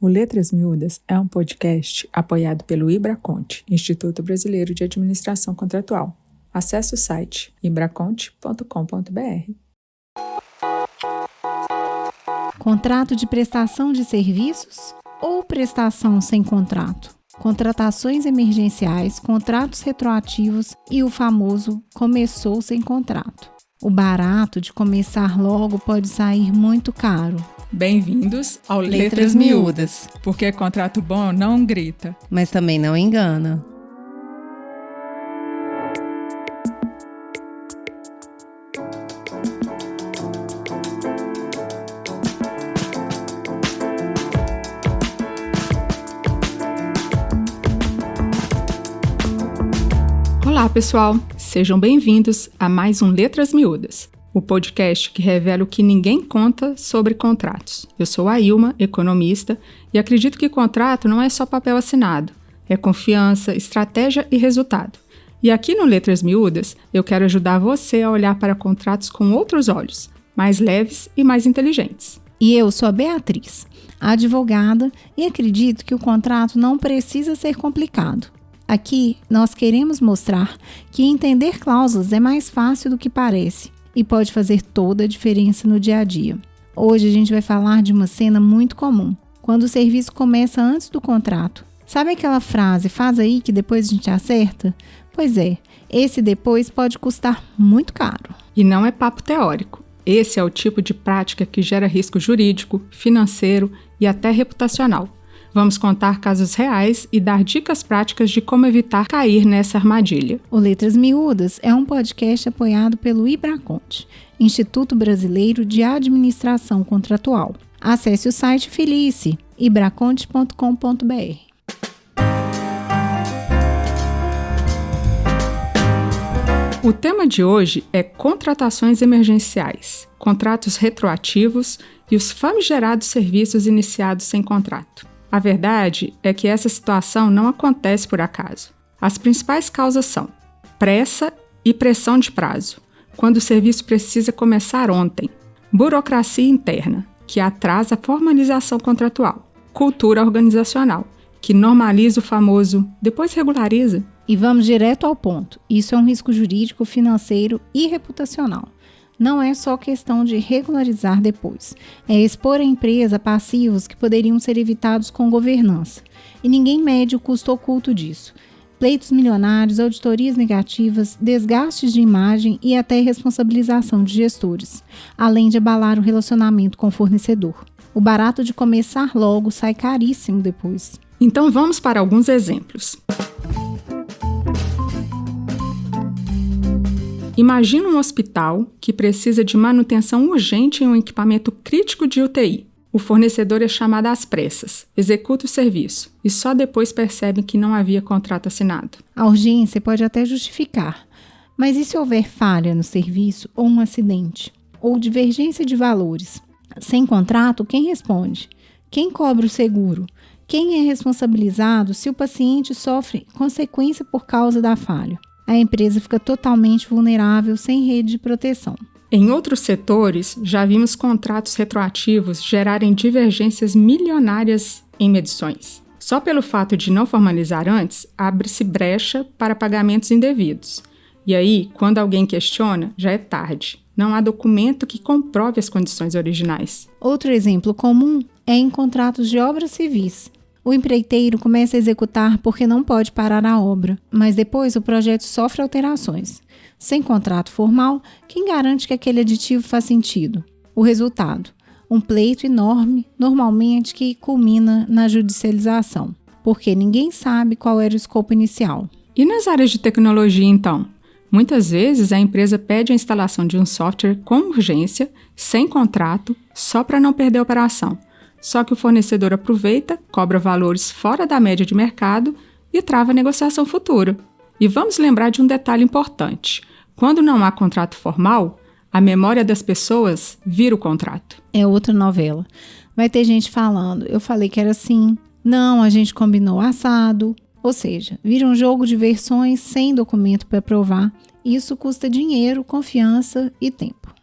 O Letras Miúdas é um podcast apoiado pelo Ibraconte, Instituto Brasileiro de Administração Contratual. Acesse o site ibraconte.com.br. Contrato de prestação de serviços ou prestação sem contrato? Contratações emergenciais, contratos retroativos e o famoso começou sem contrato. O barato de começar logo pode sair muito caro. Bem-vindos ao Letras Miúdas, porque contrato bom não grita, mas também não engana. Olá, pessoal! Sejam bem-vindos a mais um Letras Miúdas, o podcast que revela o que ninguém conta sobre contratos. Eu sou a Ilma, economista, e acredito que contrato não é só papel assinado, é confiança, estratégia e resultado. E aqui no Letras Miúdas, eu quero ajudar você a olhar para contratos com outros olhos, mais leves e mais inteligentes. E eu sou a Beatriz, advogada, e acredito que o contrato não precisa ser complicado. Aqui, nós queremos mostrar que entender cláusulas é mais fácil do que parece e pode fazer toda a diferença no dia a dia. Hoje a gente vai falar de uma cena muito comum, quando o serviço começa antes do contrato. Sabe aquela frase, faz aí que depois a gente acerta? Pois é, esse depois pode custar muito caro. E não é papo teórico. Esse é o tipo de prática que gera risco jurídico, financeiro e até reputacional. Vamos contar casos reais e dar dicas práticas de como evitar cair nessa armadilha. O Letras Miúdas é um podcast apoiado pelo Ibraconte, Instituto Brasileiro de Administração Contratual. Acesse o site Felice, ibraconte.com.br. O tema de hoje é contratações emergenciais, contratos retroativos e os famigerados serviços iniciados sem contrato. A verdade é que essa situação não acontece por acaso. As principais causas são pressa e pressão de prazo, quando o serviço precisa começar ontem, burocracia interna, que atrasa a formalização contratual, cultura organizacional, que normaliza o famoso depois regulariza. E vamos direto ao ponto, isso é um risco jurídico, financeiro e reputacional. Não é só questão de regularizar depois, é expor a empresa a passivos que poderiam ser evitados com governança. E ninguém mede o custo oculto disso. Pleitos milionários, auditorias negativas, desgastes de imagem e até responsabilização de gestores, além de abalar o relacionamento com o fornecedor. O barato de começar logo sai caríssimo depois. Então vamos para alguns exemplos. Imagina um hospital que precisa de manutenção urgente em um equipamento crítico de UTI. O fornecedor é chamado às pressas, executa o serviço e só depois percebe que não havia contrato assinado. A urgência pode até justificar, mas e se houver falha no serviço ou um acidente? Ou divergência de valores? Sem contrato, quem responde? Quem cobra o seguro? Quem é responsabilizado se o paciente sofre consequência por causa da falha? A empresa fica totalmente vulnerável, sem rede de proteção. Em outros setores, já vimos contratos retroativos gerarem divergências milionárias em medições. Só pelo fato de não formalizar antes, abre-se brecha para pagamentos indevidos. E aí, quando alguém questiona, já é tarde. Não há documento que comprove as condições originais. Outro exemplo comum é em contratos de obras civis. O empreiteiro começa a executar porque não pode parar a obra, mas depois o projeto sofre alterações. Sem contrato formal, quem garante que aquele aditivo faz sentido? O resultado: um pleito enorme, normalmente que culmina na judicialização, porque ninguém sabe qual era o escopo inicial. E nas áreas de tecnologia, então? Muitas vezes a empresa pede a instalação de um software com urgência, sem contrato, só para não perder a operação. Só que o fornecedor aproveita, cobra valores fora da média de mercado e trava a negociação futura. E vamos lembrar de um detalhe importante. Quando não há contrato formal, a memória das pessoas vira o contrato. É outra novela. Vai ter gente falando, eu falei que era assim, não, a gente combinou assado. Ou seja, vira um jogo de versões sem documento para provar. Isso custa dinheiro, confiança e tempo.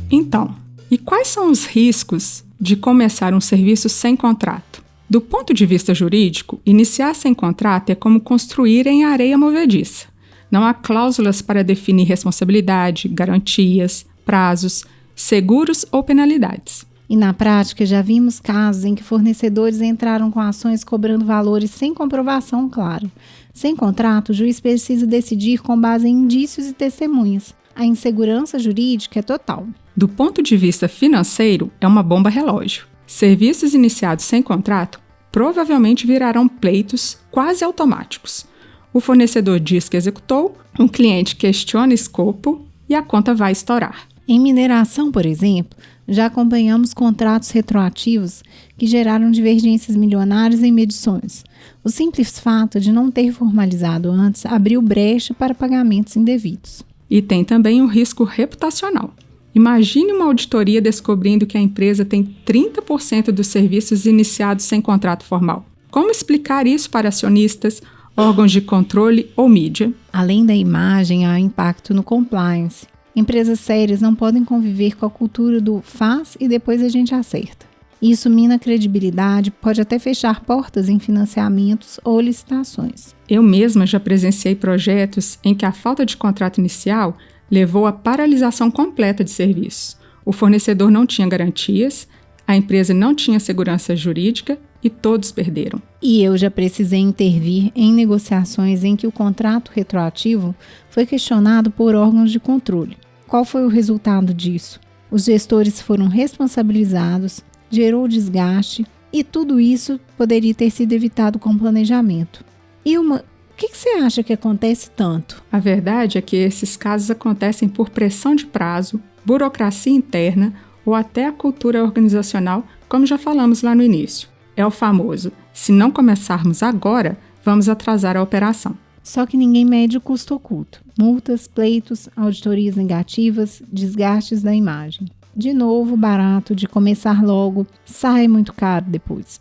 Então, e quais são os riscos de começar um serviço sem contrato. Do ponto de vista jurídico, iniciar sem contrato é como construir em areia movediça. Não há cláusulas para definir responsabilidade, garantias, prazos, seguros ou penalidades. E na prática já vimos casos em que fornecedores entraram com ações cobrando valores sem comprovação clara. Sem contrato, o juiz precisa decidir com base em indícios e testemunhas. A insegurança jurídica é total. Do ponto de vista financeiro, é uma bomba relógio. Serviços iniciados sem contrato provavelmente virarão pleitos quase automáticos. O fornecedor diz que executou, um cliente questiona escopo e a conta vai estourar. Em mineração, por exemplo, já acompanhamos contratos retroativos que geraram divergências milionárias em medições. O simples fato de não ter formalizado antes abriu brecha para pagamentos indevidos. E tem também o risco reputacional. Imagine uma auditoria descobrindo que a empresa tem 30% dos serviços iniciados sem contrato formal. Como explicar isso para acionistas, órgãos de controle ou mídia? Além da imagem, há impacto no compliance. Empresas sérias não podem conviver com a cultura do faz e depois a gente acerta. Isso mina a credibilidade, pode até fechar portas em financiamentos ou licitações. Eu mesma já presenciei projetos em que a falta de contrato inicial levou à paralisação completa de serviços. O fornecedor não tinha garantias, a empresa não tinha segurança jurídica e todos perderam. E eu já precisei intervir em negociações em que o contrato retroativo foi questionado por órgãos de controle. Qual foi o resultado disso? Os gestores foram responsabilizados, gerou desgaste e tudo isso poderia ter sido evitado com planejamento. Ilma, o que você acha que acontece tanto? A verdade é que esses casos acontecem por pressão de prazo, burocracia interna ou até a cultura organizacional, como já falamos lá no início. É o famoso, se não começarmos agora, vamos atrasar a operação. Só que ninguém mede o custo oculto. Multas, pleitos, auditorias negativas, desgastes da imagem. De novo, barato de começar logo, sai muito caro depois.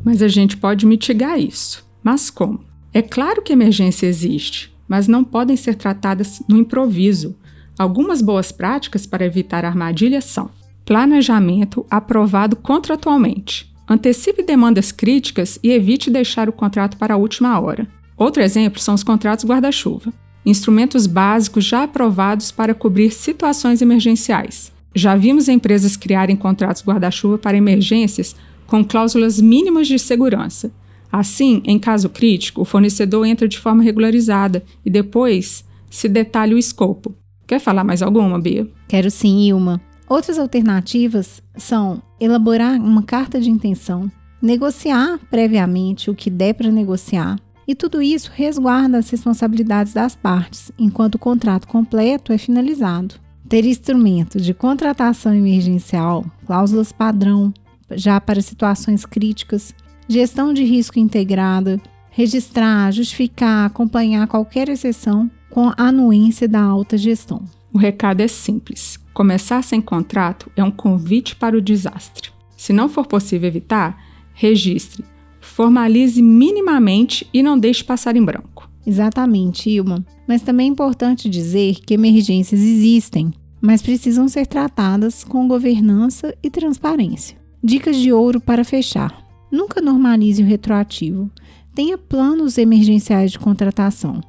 Mas a gente pode mitigar isso. Mas como? É claro que emergência existe, mas não podem ser tratadas no improviso. Algumas boas práticas para evitar armadilhas são: planejamento aprovado contratualmente. Antecipe demandas críticas e evite deixar o contrato para a última hora. Outro exemplo são os contratos guarda-chuva. Instrumentos básicos já aprovados para cobrir situações emergenciais. Já vimos empresas criarem contratos guarda-chuva para emergências com cláusulas mínimas de segurança. Assim, em caso crítico, o fornecedor entra de forma regularizada e depois se detalha o escopo. Quer falar mais alguma, Bia? Quero sim, Ilma. Outras alternativas são elaborar uma carta de intenção, negociar previamente o que der para negociar, e tudo isso resguarda as responsabilidades das partes, enquanto o contrato completo é finalizado. Ter instrumentos de contratação emergencial, cláusulas padrão, já para situações críticas, gestão de risco integrada, registrar, justificar, acompanhar qualquer exceção com a anuência da alta gestão. O recado é simples. Começar sem contrato é um convite para o desastre. Se não for possível evitar, registre, formalize minimamente e não deixe passar em branco. Exatamente, Ilma. Mas também é importante dizer que emergências existem, mas precisam ser tratadas com governança e transparência. Dicas de ouro para fechar. Nunca normalize o retroativo. Tenha planos emergenciais de contratação.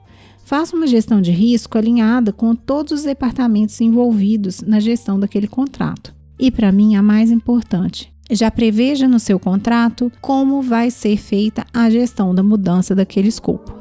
Faça uma gestão de risco alinhada com todos os departamentos envolvidos na gestão daquele contrato. E, para mim, a mais importante, já preveja no seu contrato como vai ser feita a gestão da mudança daquele escopo.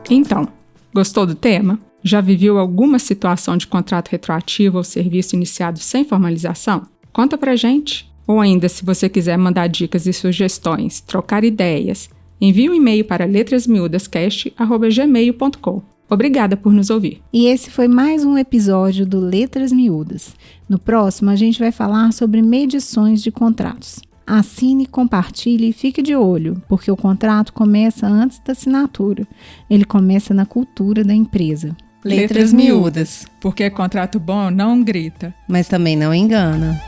Então, gostou do tema? Já viveu alguma situação de contrato retroativo ou serviço iniciado sem formalização? Conta pra gente! Ou ainda, se você quiser mandar dicas e sugestões, trocar ideias, envie um e-mail para letrasmiudascast@gmail.com. Obrigada por nos ouvir. E esse foi mais um episódio do Letras Miúdas. No próximo, a gente vai falar sobre medições de contratos. Assine, compartilhe e fique de olho, porque o contrato começa antes da assinatura. Ele começa na cultura da empresa. Letras Miúdas, porque contrato bom não grita, mas também não engana.